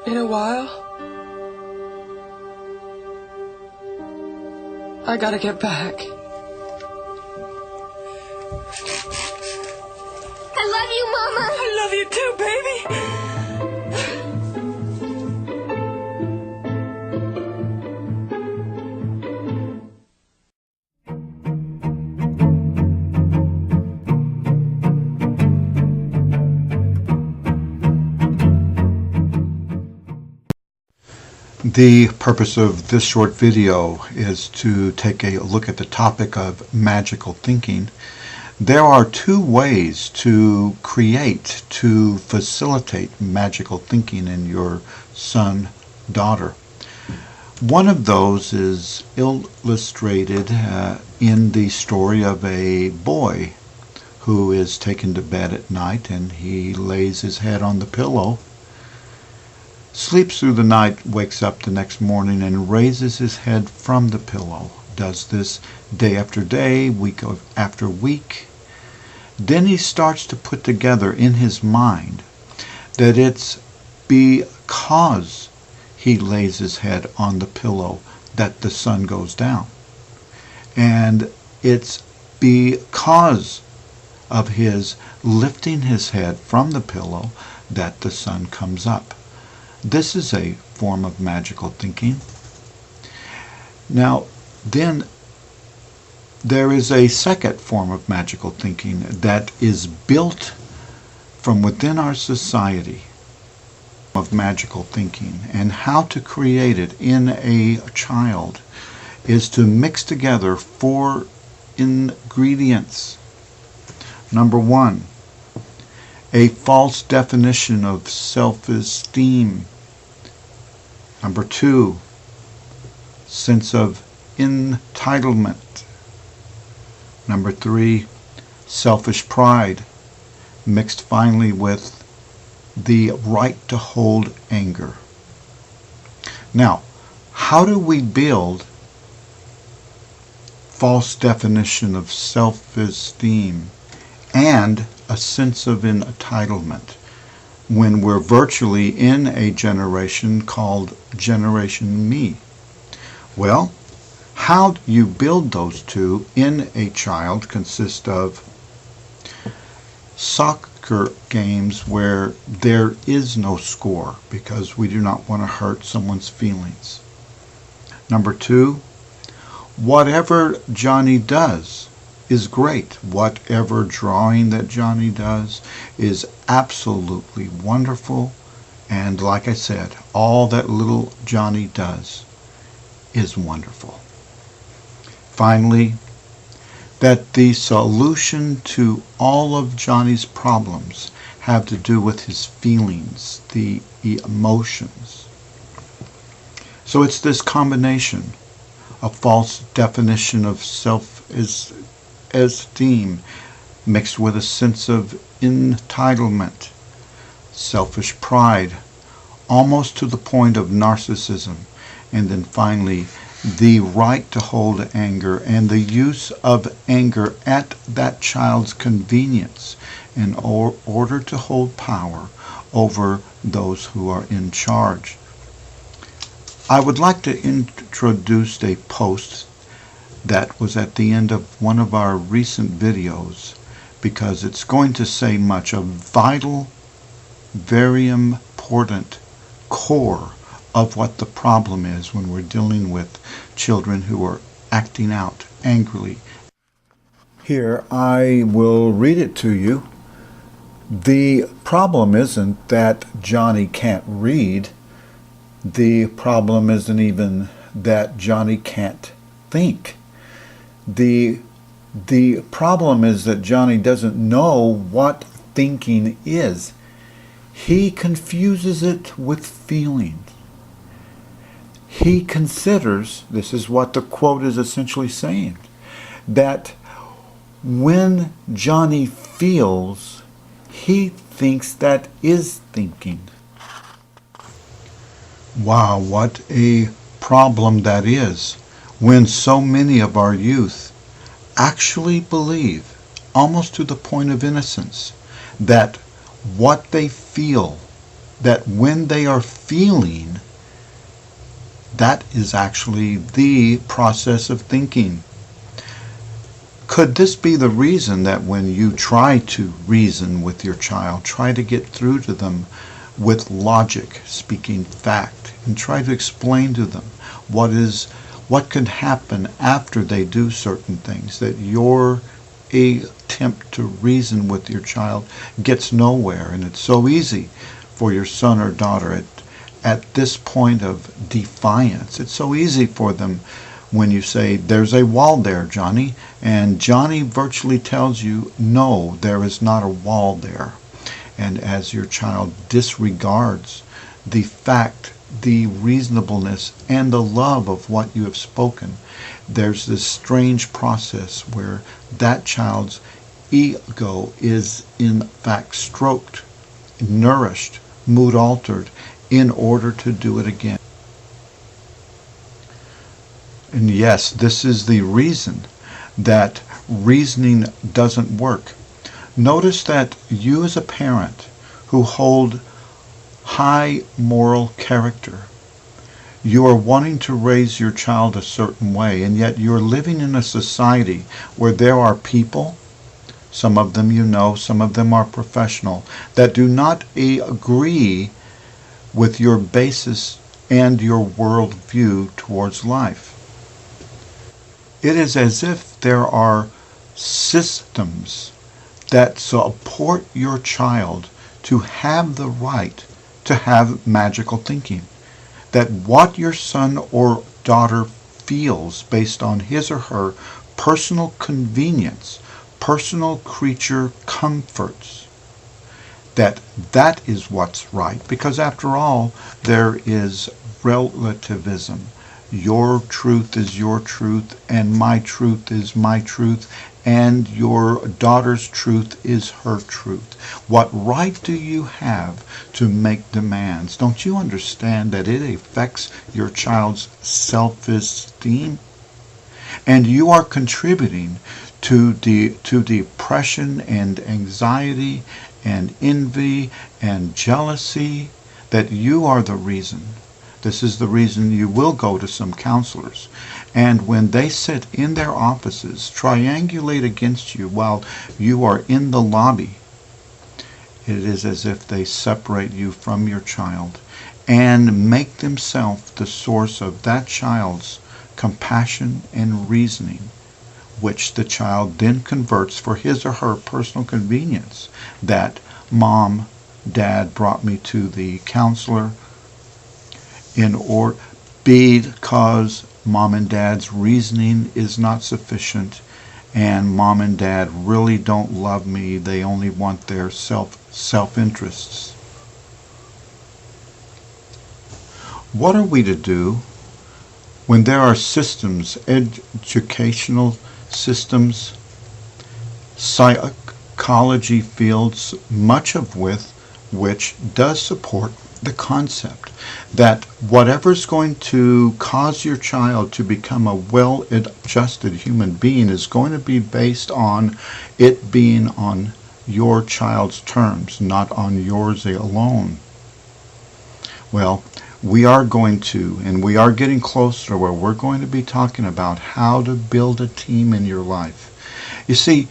In a while, I gotta get back. I love you, Mama. I love you too, baby. The purpose of this short video is to take a look at the topic of magical thinking. There are two ways to create, to facilitate magical thinking in your son, daughter. One of those is illustrated in the story of a boy who is taken to bed at night, and he lays his head on the pillow, sleeps through the night, wakes up the next morning and raises his head from the pillow. Does this day after day, week after week. Then he starts to put together in his mind that it's because he lays his head on the pillow that the sun goes down. And it's because of his lifting his head from the pillow that the sun comes up. This is a form of magical thinking. Now, then there is a second form of magical thinking that is built from within our society of magical thinking, and how to create it in a child is to mix together 4 ingredients. Number 1, a false definition of self-esteem. Number 2, sense of entitlement. Number 3, selfish pride, mixed finally with the right to hold anger. Now, how do we build false definition of self-esteem and a sense of entitlement when we're virtually in a generation called Generation Me? Well, how you build those two in a child consists of soccer games where there is no score because we do not want to hurt someone's feelings. Number 2, whatever Johnny does is great. Whatever drawing that Johnny does is absolutely wonderful. And like I said, all that little Johnny does is wonderful. Finally, that the solution to all of Johnny's problems have to do with his feelings, the emotions. So it's this combination of false definition of self-esteem mixed with a sense of entitlement, selfish pride, almost to the point of narcissism, and then finally the right to hold anger and the use of anger at that child's convenience in order to hold power over those who are in charge. I would like to introduce a post that was at the end of one of our recent videos because it's going to say much, a vital, very important core of what the problem is when we're dealing with children who are acting out angrily. Here, I will read it to you. The problem isn't that Johnny can't read. The problem isn't even that Johnny can't think. The problem is that Johnny doesn't know what thinking is. He confuses it with feelings. He considers, this is what the quote is essentially saying, that when Johnny feels, he thinks that is thinking. Wow, what a problem that is when so many of our youth actually believe, almost to the point of innocence, that what they feel that when they are feeling, that is actually the process of thinking. Could this be the reason that when you try to reason with your child, try to get through to them with logic, speaking fact, and try to explain to them what can happen after they do certain things, that your attempt to reason with your child gets nowhere, and it's so easy for your son or daughter at this point of defiance. It's so easy for them when you say, "There's a wall there, Johnny," and Johnny virtually tells you, "No, there is not a wall there." And as your child disregards the fact, the reasonableness, and the love of what you have spoken, there's this strange process where that child's ego is in fact stroked, nourished, mood altered, in order to do it again. And yes, this is the reason that reasoning doesn't work. Notice that you as a parent who hold high moral character, you are wanting to raise your child a certain way, and yet you're living in a society where there are people, some of them you know, some of them are professional, that do not agree with your basis and your worldview towards life. It is as if there are systems that support your child to have the right to have magical thinking. That what your son or daughter feels based on his or her personal convenience, personal creature comforts, that is what's right. Because after all, there is relativism. Your truth is your truth, and my truth is my truth, and your daughter's truth is her truth. What right do you have to make demands? Don't you understand that it affects your child's self-esteem? And you are contributing to depression and anxiety and envy and jealousy, that you are the reason. This is the reason you will go to some counselors. And when they sit in their offices, triangulate against you while you are in the lobby, it is as if they separate you from your child and make themselves the source of that child's compassion and reasoning, which the child then converts for his or her personal convenience. That mom, dad brought me to the counselor because mom and dad's reasoning is not sufficient, and mom and dad really don't love me. They only want their self-interests. What are we to do when there are systems, educational systems, psychology fields, much of which does support the concept that whatever's going to cause your child to become a well-adjusted human being is going to be based on it being on your child's terms, not on yours alone. Well, we are going to, and we are getting closer where we're going to be talking about how to build a team in your life. You see,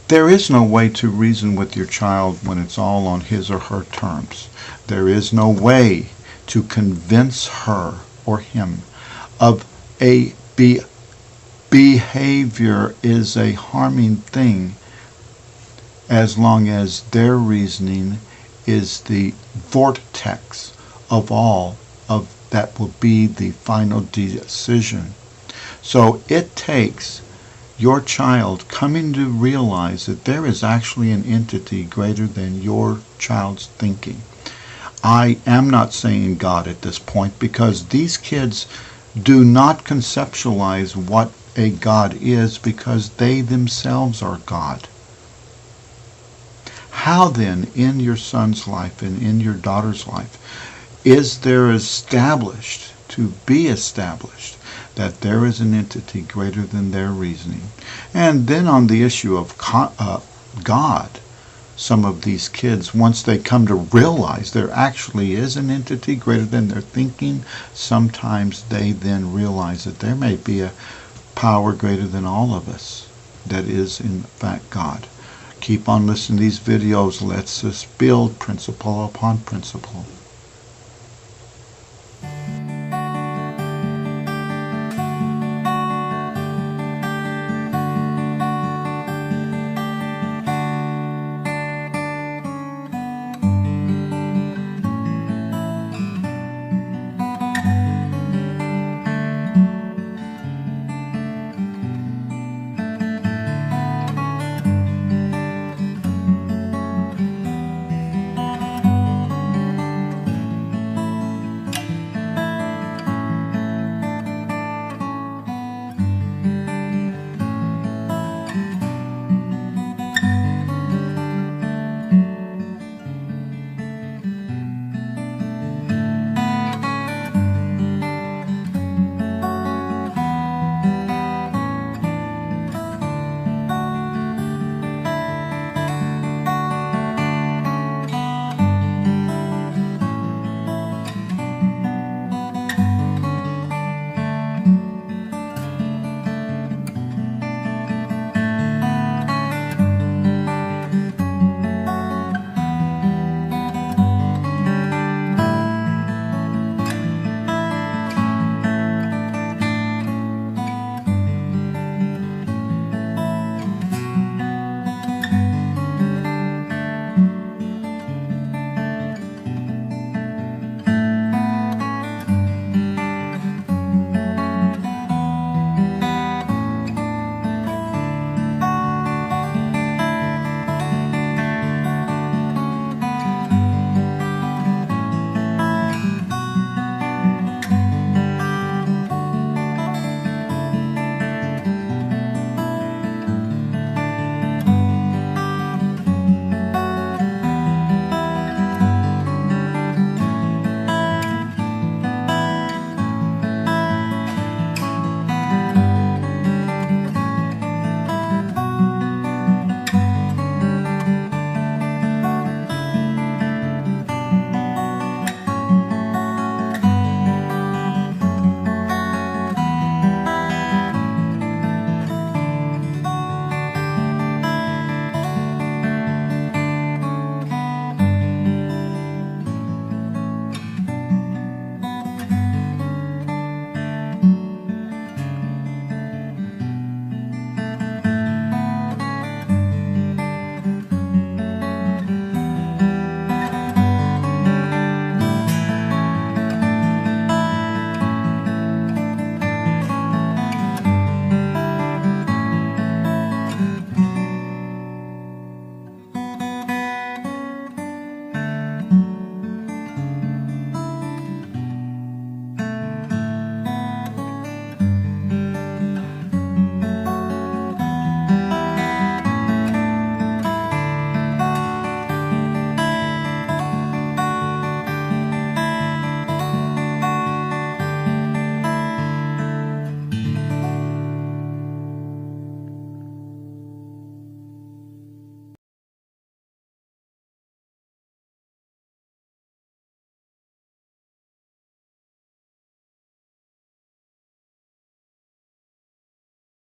there is no way to reason with your child when it's all on his or her terms. There is no way to convince her or him of a behavior is a harming thing as long as their reasoning is the vortex of all of that will be the final decision. So it takes your child coming to realize that there is actually an entity greater than your child's thinking. I am not saying God at this point, because these kids do not conceptualize what a God is, because they themselves are God. How then, in your son's life and in your daughter's life, is there to be established that there is an entity greater than their reasoning? And then on the issue of God, some of these kids, once they come to realize there actually is an entity greater than their thinking, sometimes they then realize that there may be a power greater than all of us that is in fact God. Keep on listening to these videos. Let's just build principle upon principle.